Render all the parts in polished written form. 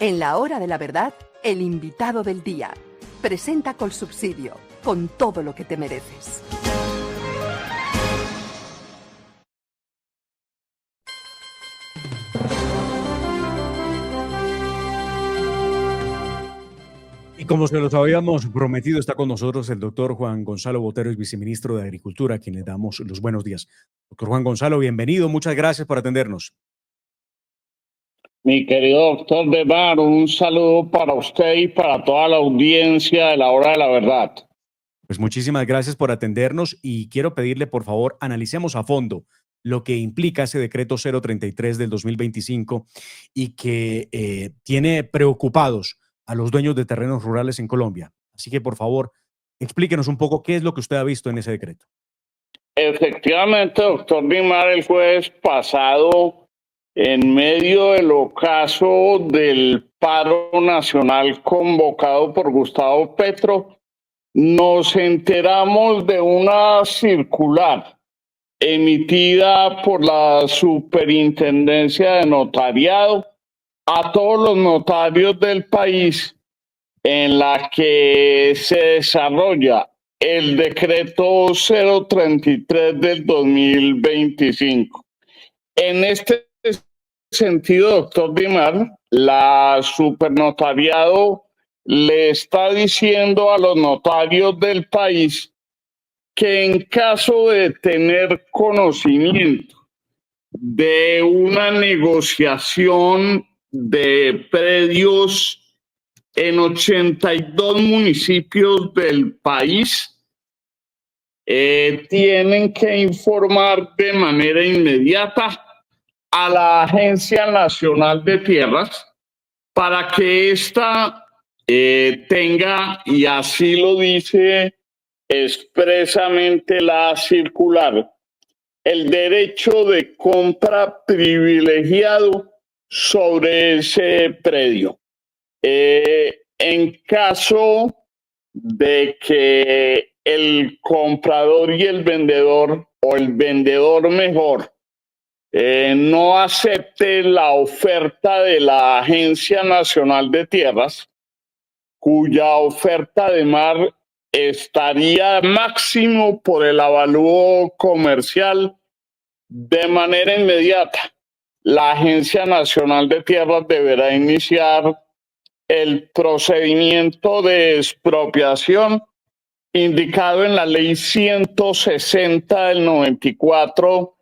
En la hora de la verdad, el invitado del día. Presenta Colsubsidio, con todo lo que te mereces. Y como se los habíamos prometido, está con nosotros el doctor Juan Gonzalo Botero, viceministro de Agricultura, a quien le damos los buenos días. Doctor Juan Gonzalo, bienvenido. Muchas gracias por atendernos. Mi querido doctor De Mar, un saludo para usted y para toda la audiencia de la hora de la verdad. Pues muchísimas gracias por atendernos y quiero pedirle, por favor, analicemos a fondo lo que implica ese decreto 033 del 2025 y que tiene preocupados a los dueños de terrenos rurales en Colombia. Así que, por favor, explíquenos un poco qué es lo que usted ha visto en ese decreto. Efectivamente, doctor De Mar, el jueves pasado, en medio del ocaso del paro nacional convocado por Gustavo Petro, nos enteramos de una circular emitida por la Superintendencia de Notariado a todos los notarios del país, en la que se desarrolla el decreto 033 del 2025. En este sentido, doctor De Mar, la Supernotariado le está diciendo a los notarios del país que en caso de tener conocimiento de una negociación de predios en 82 municipios del país, tienen que informar de manera inmediata a la Agencia Nacional de Tierras para que ésta tenga, y así lo dice expresamente la circular, el derecho de compra privilegiado sobre ese predio. En caso de que el comprador y el vendedor, o el vendedor mejor, no acepte la oferta de la Agencia Nacional de Tierras, cuya oferta además estaría máximo por el avalúo comercial, de manera inmediata, la Agencia Nacional de Tierras deberá iniciar el procedimiento de expropiación indicado en la Ley 160 del 94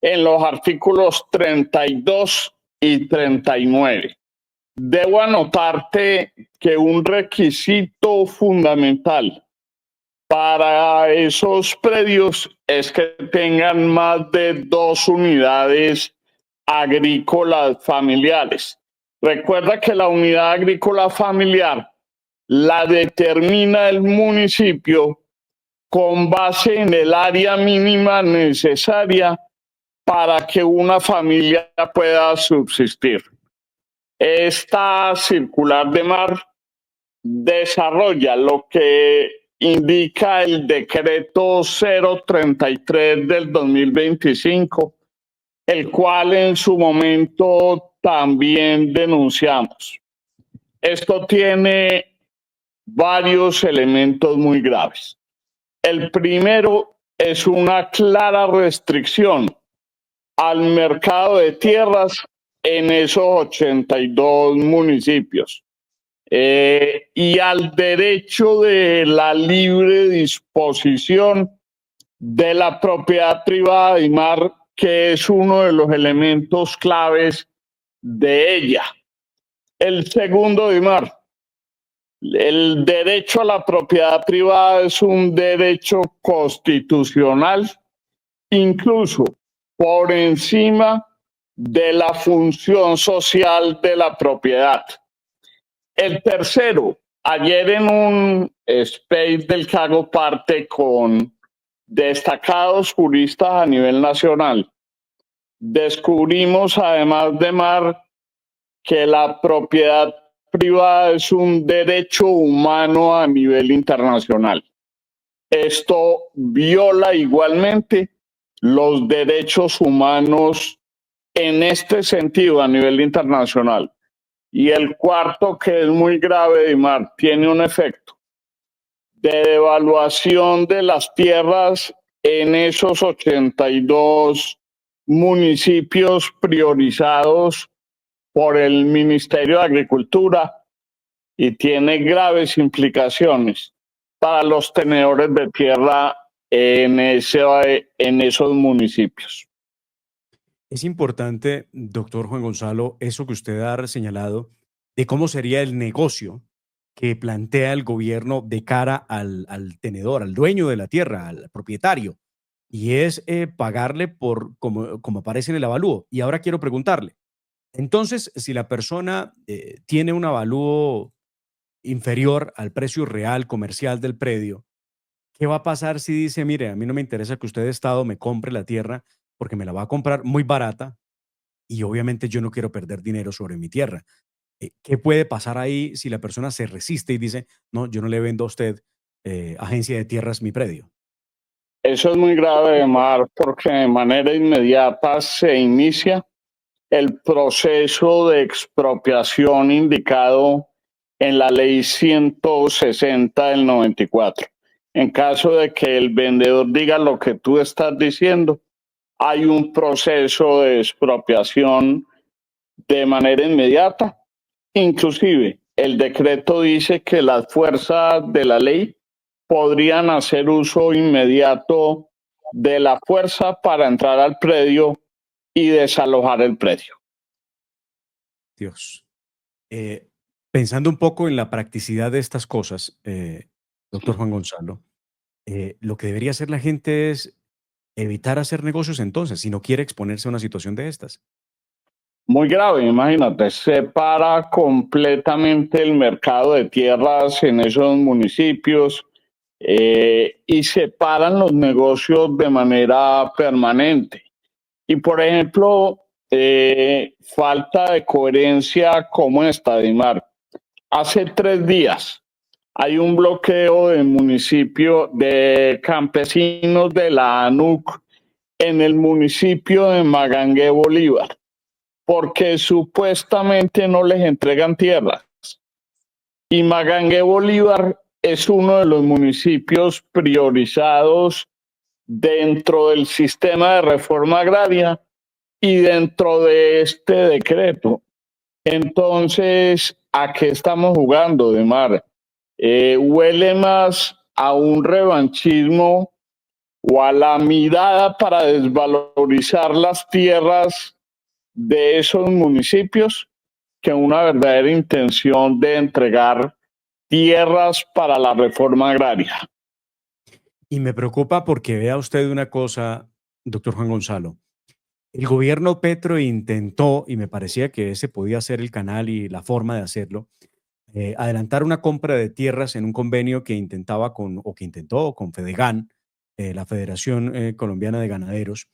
en los artículos 32 y 39. Debo anotarte que un requisito fundamental para esos predios es que tengan más de 2 unidades agrícolas familiares. Recuerda que la unidad agrícola familiar la determina el municipio con base en el área mínima necesaria para que una familia pueda subsistir. Esta circular De Mar desarrolla lo que indica el decreto 033 del 2025, el cual en su momento también denunciamos. Esto tiene varios elementos muy graves. El primero es una clara restricción al mercado de tierras en esos 82 municipios y al derecho de la libre disposición de la propiedad privada de mar, que es uno de los elementos claves de ella. El segundo, De Mar, el derecho a la propiedad privada es un derecho constitucional, incluso por encima de la función social de la propiedad. El tercero, ayer en un space del que hago parte con destacados juristas a nivel nacional, descubrimos además, De Mar, que la propiedad privada es un derecho humano a nivel internacional. Esto viola igualmente los derechos humanos en este sentido a nivel internacional. Y el cuarto, que es muy grave, Dimar, tiene un efecto de devaluación de las tierras en esos 82 municipios priorizados por el Ministerio de Agricultura y tiene graves implicaciones para los tenedores de tierra en esos municipios. Es importante, doctor Juan Gonzalo, eso que usted ha señalado de cómo sería el negocio que plantea el gobierno de cara al tenedor, al dueño de la tierra, al propietario, y es pagarle por como aparece en el avalúo. Y ahora quiero preguntarle, entonces, si la persona tiene un avalúo inferior al precio real comercial del predio, ¿qué va a pasar si dice, mire, a mí no me interesa que usted, Estado, me compre la tierra porque me la va a comprar muy barata y obviamente yo no quiero perder dinero sobre mi tierra? ¿Qué puede pasar ahí si la persona se resiste y dice, no, yo no le vendo a usted, agencia de tierras, mi predio? Eso es muy grave, Mar, porque de manera inmediata se inicia el proceso de expropiación indicado en la ley 160 del 94. En caso de que el vendedor diga lo que tú estás diciendo, hay un proceso de expropiación de manera inmediata. Inclusive, el decreto dice que las fuerzas de la ley podrían hacer uso inmediato de la fuerza para entrar al predio y desalojar el predio. Dios. Eh, Pensando un poco en la practicidad de estas cosas, doctor Juan Gonzalo, lo que debería hacer la gente es evitar hacer negocios entonces, si no quiere exponerse a una situación de estas. Muy grave, imagínate, separa completamente el mercado de tierras en esos municipios y separan los negocios de manera permanente. Y por ejemplo, falta de coherencia como esta, Dimar. Hace 3 días hay un bloqueo de municipio de campesinos de la ANUC en el municipio de Magangué, Bolívar, porque supuestamente no les entregan tierras. Y Magangué, Bolívar es uno de los municipios priorizados dentro del sistema de reforma agraria y dentro de este decreto. Entonces, ¿a qué estamos jugando, Dimar? Huele más a un revanchismo o a la mirada para desvalorizar las tierras de esos municipios que una verdadera intención de entregar tierras para la reforma agraria. Y me preocupa porque vea usted una cosa, doctor Juan Gonzalo. El gobierno Petro intentó, y me parecía que ese podía ser el canal y la forma de hacerlo, adelantar una compra de tierras en un convenio que intentaba o que intentó con Fedegan, la Federación Colombiana de Ganaderos,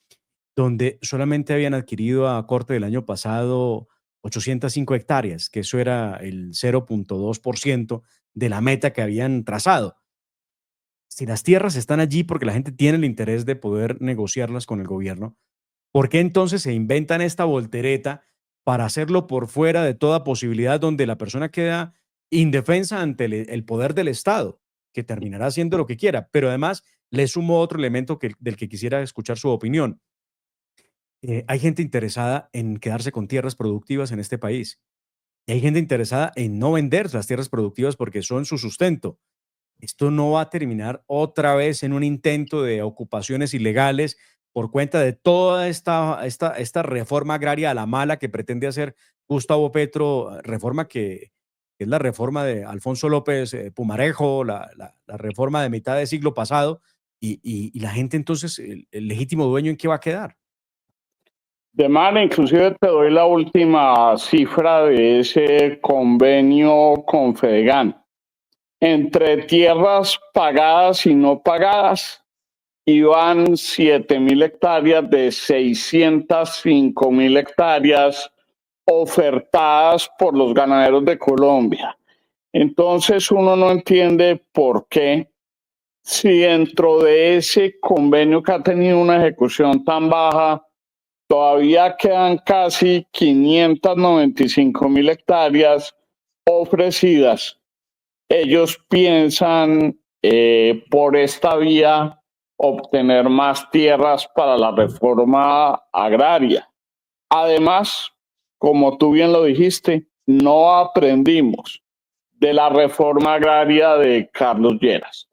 donde solamente habían adquirido a corte del año pasado 805 hectáreas, que eso era el 0,2% de la meta que habían trazado. Si las tierras están allí porque la gente tiene el interés de poder negociarlas con el gobierno, ¿por qué entonces se inventan esta voltereta para hacerlo por fuera de toda posibilidad donde la persona queda indefensa ante el poder del Estado, que terminará haciendo lo que quiera? Pero además le sumo otro elemento del que quisiera escuchar su opinión. Hay gente interesada en quedarse con tierras productivas en este país. Y hay gente interesada en no vender las tierras productivas porque son su sustento. Esto no va a terminar otra vez en un intento de ocupaciones ilegales por cuenta de toda esta reforma agraria a la mala que pretende hacer Gustavo Petro, reforma que es la reforma de Alfonso López Pumarejo, la reforma de mitad de siglo pasado, y la gente entonces, el legítimo dueño, ¿en qué va a quedar? De manera, inclusive te doy la última cifra de ese convenio con Fedegan. Entre tierras pagadas y no pagadas, iban 7.000 hectáreas de 605.000 hectáreas ofertadas por los ganaderos de Colombia. Entonces uno no entiende por qué, si dentro de ese convenio que ha tenido una ejecución tan baja, todavía quedan casi 595.000 hectáreas ofrecidas. Ellos piensan por esta vía obtener más tierras para la reforma agraria. Además, como tú bien lo dijiste, no aprendimos de la reforma agraria de Carlos Lleras.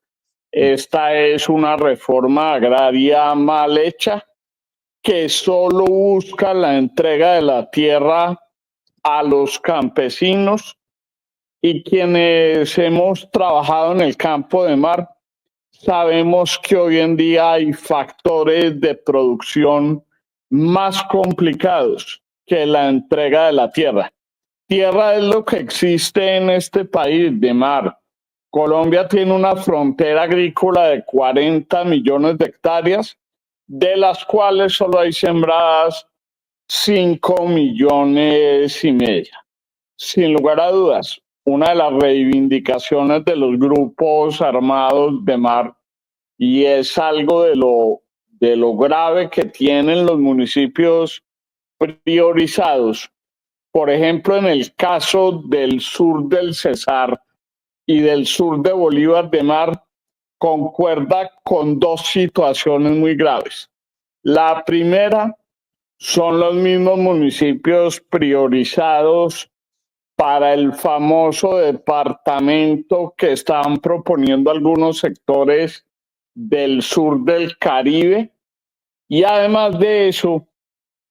Esta es una reforma agraria mal hecha que solo busca la entrega de la tierra a los campesinos, y quienes hemos trabajado en el campo de mar sabemos que hoy en día hay factores de producción más complicados que la entrega de la tierra. Tierra es lo que existe en este país de mar. Colombia tiene una frontera agrícola de 40 millones de hectáreas, de las cuales solo hay sembradas 5 millones y media. Sin lugar a dudas, una de las reivindicaciones de los grupos armados de mar, y es algo de lo grave que tienen los municipios priorizados. Por ejemplo, en el caso del sur del Cesar y del sur de Bolívar de Mar, concuerda con dos situaciones muy graves. La primera son los mismos municipios priorizados para el famoso departamento que están proponiendo algunos sectores del sur del Caribe, y además de eso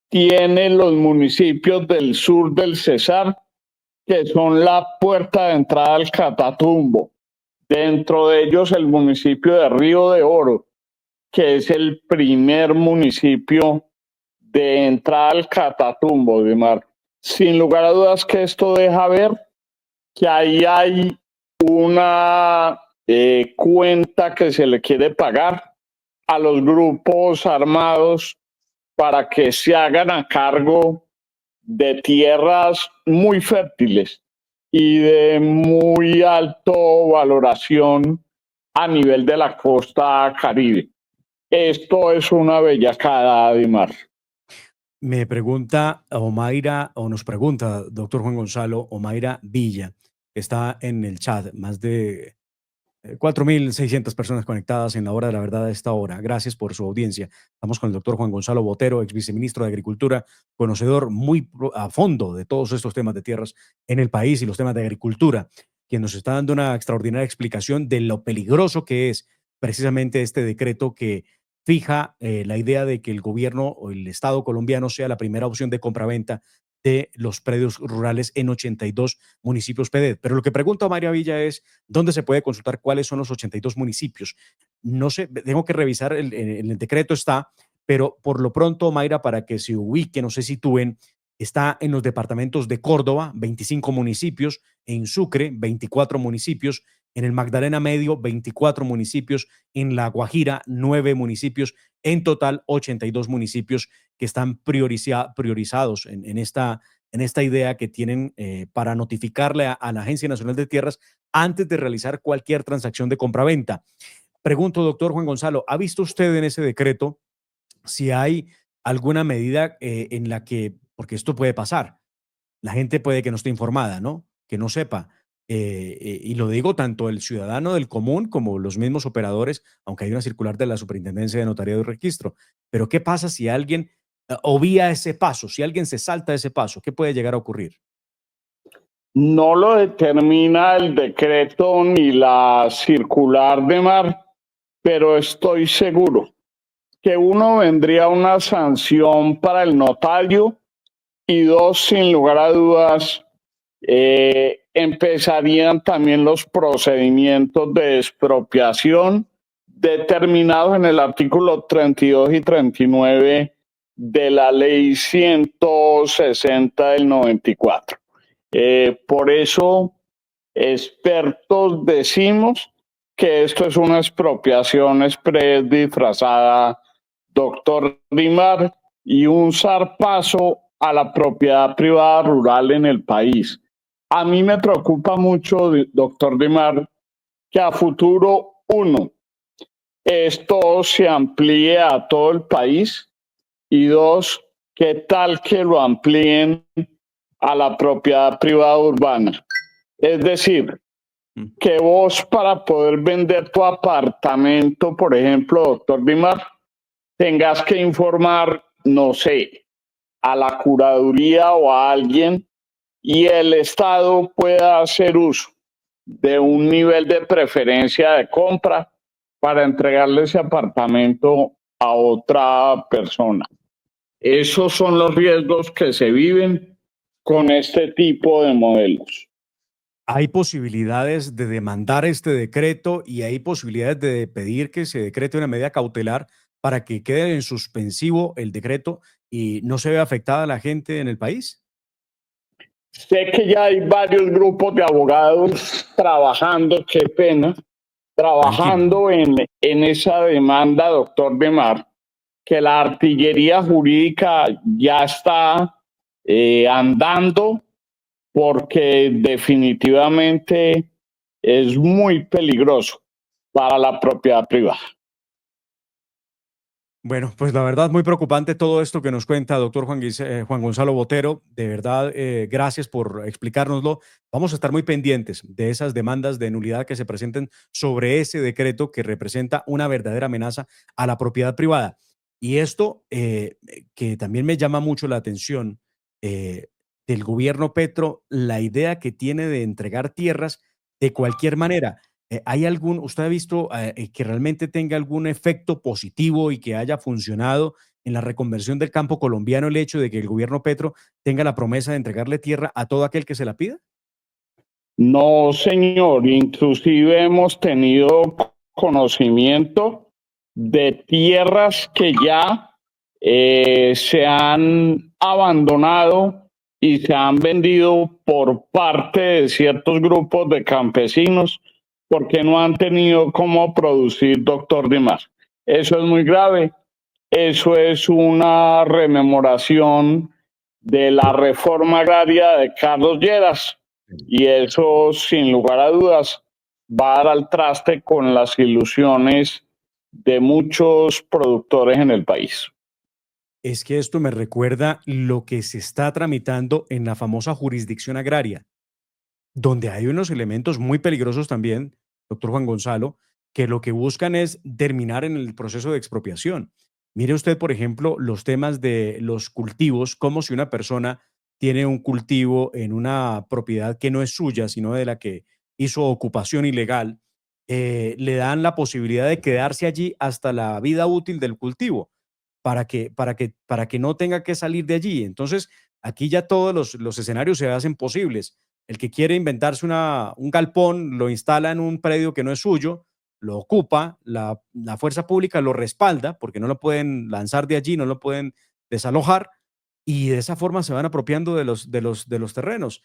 tiene los municipios del sur del Cesar, que son la puerta de entrada al Catatumbo. Dentro de ellos el municipio de Río de Oro, que es el primer municipio de entrada al Catatumbo de Mar. Sin lugar a dudas que esto deja ver que ahí hay una cuenta que se le quiere pagar a los grupos armados para que se hagan a cargo de tierras muy fértiles y de muy alto valoración a nivel de la costa Caribe. Esto es una bellacada, Dimar. Me pregunta Omaira, o nos pregunta, doctor Juan Gonzalo, Omaira Villa, que está en el chat, más de 4.600 personas conectadas en la hora de la verdad a esta hora. Gracias por su audiencia. Estamos con el doctor Juan Gonzalo Botero, ex viceministro de Agricultura, conocedor muy a fondo de todos estos temas de tierras en el país y los temas de agricultura, quien nos está dando una extraordinaria explicación de lo peligroso que es precisamente este decreto que fija la idea de que el gobierno o el Estado colombiano sea la primera opción de compraventa de los predios rurales en 82 municipios PEDET. Pero lo que pregunta María Villa es, ¿dónde se puede consultar cuáles son los 82 municipios? No sé, tengo que revisar, el decreto está, pero por lo pronto, Mayra, para que se ubiquen o se sitúen, está en los departamentos de Córdoba, 25 municipios, en Sucre, 24 municipios, en el Magdalena Medio, 24 municipios, en La Guajira, 9 municipios, en total 82 municipios que están priorizados en esta idea que tienen para notificarle a la Agencia Nacional de Tierras antes de realizar cualquier transacción de compraventa. Pregunto, doctor Juan Gonzalo, ¿ha visto usted en ese decreto si hay alguna medida en la que, porque esto puede pasar, la gente puede que no esté informada, ¿no? Que no sepa. Y lo digo tanto el ciudadano del común como los mismos operadores, aunque hay una circular de la Superintendencia de Notariado y Registro. Pero ¿qué pasa si alguien obvia ese paso, si alguien se salta ese paso? ¿Qué puede llegar a ocurrir? No lo determina el decreto ni la circular de mar, pero estoy seguro que uno, vendría una sanción para el notario, y dos, sin lugar a dudas, empezarían también los procedimientos de expropiación determinados en el artículo 32 y 39 de la ley 160 del 94. Por eso, expertos decimos que esto es una expropiación express disfrazada, doctor Dimar, y un zarpazo a la propiedad privada rural en el país. A mí me preocupa mucho, doctor Dimar, que a futuro, uno, esto se amplíe a todo el país, y dos, ¿qué tal que lo amplíen a la propiedad privada urbana? Es decir, que vos para poder vender tu apartamento, por ejemplo, doctor Dimar, tengas que informar, no sé, a la curaduría o a alguien y el Estado pueda hacer uso de un nivel de preferencia de compra para entregarle ese apartamento a otra persona. Esos son los riesgos que se viven con este tipo de modelos. Hay posibilidades de demandar este decreto y hay posibilidades de pedir que se decrete una medida cautelar para que quede en suspensivo el decreto y no se vea afectada la gente en el país. Sé que ya hay varios grupos de abogados trabajando, qué pena, Tranquilo. trabajando en esa demanda, doctor Demar, que la artillería jurídica ya está andando porque definitivamente es muy peligroso para la propiedad privada. Bueno, pues la verdad muy preocupante todo esto que nos cuenta doctor Juan Gonzalo Botero. De verdad, gracias por explicárnoslo. Vamos a estar muy pendientes de esas demandas de nulidad que se presenten sobre ese decreto que representa una verdadera amenaza a la propiedad privada. Y esto que también me llama mucho la atención eh, del gobierno Petro, la idea que tiene de entregar tierras de cualquier manera. ¿Hay algún, usted ha visto que realmente tenga algún efecto positivo y que haya funcionado en la reconversión del campo colombiano el hecho de que el gobierno Petro tenga la promesa de entregarle tierra a todo aquel que se la pida? No, señor, inclusive hemos tenido conocimiento de tierras que ya se han abandonado y se han vendido por parte de ciertos grupos de campesinos porque no han tenido cómo producir, doctor Dimas. Eso es muy grave. Eso es una rememoración de la reforma agraria de Carlos Lleras y eso, sin lugar a dudas, va a dar al traste con las ilusiones de muchos productores en el país. Es que esto me recuerda lo que se está tramitando en la famosa jurisdicción agraria, donde hay unos elementos muy peligrosos también, doctor Juan Gonzalo, que lo que buscan es terminar en el proceso de expropiación. Mire usted, por ejemplo, los temas de los cultivos, como si una persona tiene un cultivo en una propiedad que no es suya, sino de la que hizo ocupación ilegal, le dan la posibilidad de quedarse allí hasta la vida útil del cultivo para que no tenga que salir de allí. Entonces, aquí ya todos los escenarios se hacen posibles. El que quiere inventarse un galpón, lo instala en un predio que no es suyo, lo ocupa, la fuerza pública lo respalda porque no lo pueden lanzar de allí, no lo pueden desalojar y de esa forma se van apropiando de los terrenos.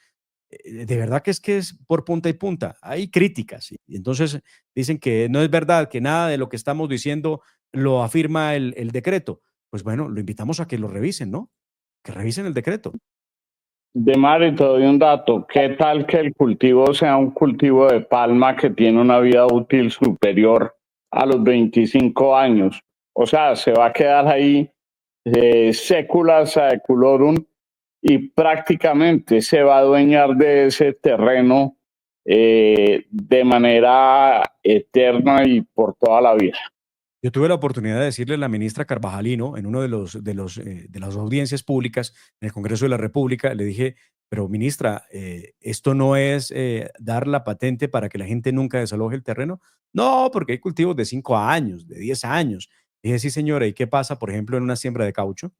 De verdad que es por punta y punta. Hay críticas y entonces dicen que no es verdad, que nada de lo que estamos diciendo lo afirma el decreto. Pues bueno, lo invitamos a que lo revisen, ¿no? Que revisen el decreto. De Mari, te doy un dato. ¿Qué tal que el cultivo sea un cultivo de palma que tiene una vida útil superior a los 25 años? O sea, se va a quedar ahí secula saeculorum y prácticamente se va a adueñar de ese terreno de manera eterna y por toda la vida. Yo tuve la oportunidad de decirle a la ministra Carvajalino en uno de las audiencias públicas en el Congreso de la República, le dije, pero ministra, esto no es dar la patente para que la gente nunca desaloje el terreno. No, porque hay cultivos de 5 años, de 10 años. Dije, sí, señora, ¿y qué pasa, por ejemplo, en una siembra de caucho?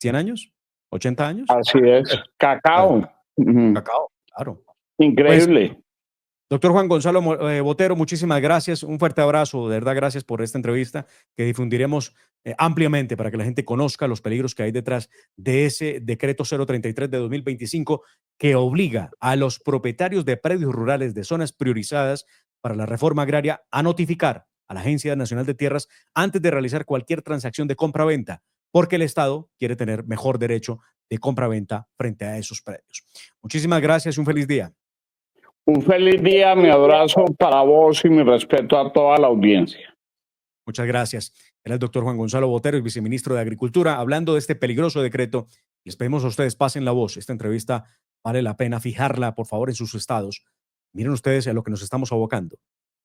¿100 años? ¿80 años? Así es, Claro, cacao. cacao, claro. Pues Increíble. doctor Juan Gonzalo Botero, muchísimas gracias. Un fuerte abrazo. De verdad, gracias por esta entrevista que difundiremos ampliamente para que la gente conozca los peligros que hay detrás de ese decreto 033 de 2025 que obliga a los propietarios de predios rurales de zonas priorizadas para la reforma agraria a notificar a la Agencia Nacional de Tierras antes de realizar cualquier transacción de compra-venta, porque el Estado quiere tener mejor derecho de compra-venta frente a esos predios. Muchísimas gracias y un feliz día. Un feliz día, mi abrazo para vos y mi respeto a toda la audiencia. Muchas gracias. Era el doctor Juan Gonzalo Botero, el viceministro de Agricultura, hablando de este peligroso decreto. Les pedimos a ustedes, pasen la voz. Esta entrevista vale la pena fijarla, por favor, en sus estados. Miren ustedes a lo que nos estamos abocando.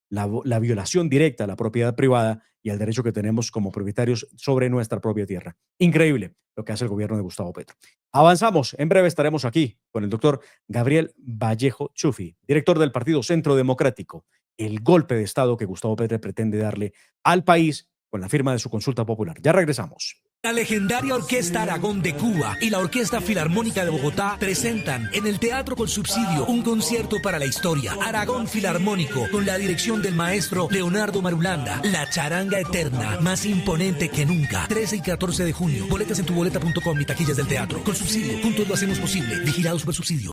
La violación directa a la propiedad privada y al derecho que tenemos como propietarios sobre nuestra propia tierra. Increíble lo que hace el gobierno de Gustavo Petro. Avanzamos. En breve estaremos aquí con el doctor Gabriel Vallejo Chufi, director del Partido Centro Democrático. El golpe de Estado que Gustavo Petro pretende darle al país con la firma de su consulta popular. Ya regresamos. La legendaria Orquesta Aragón de Cuba y la Orquesta Filarmónica de Bogotá presentan en el Teatro Colsubsidio un concierto para la historia. Aragón Filarmónico, con la dirección del maestro Leonardo Marulanda. La charanga eterna, más imponente que nunca. 13 y 14 de junio. Boletas en tuboleta.com y taquillas del teatro. Colsubsidio, juntos lo hacemos posible. Vigilado Supersubsidio.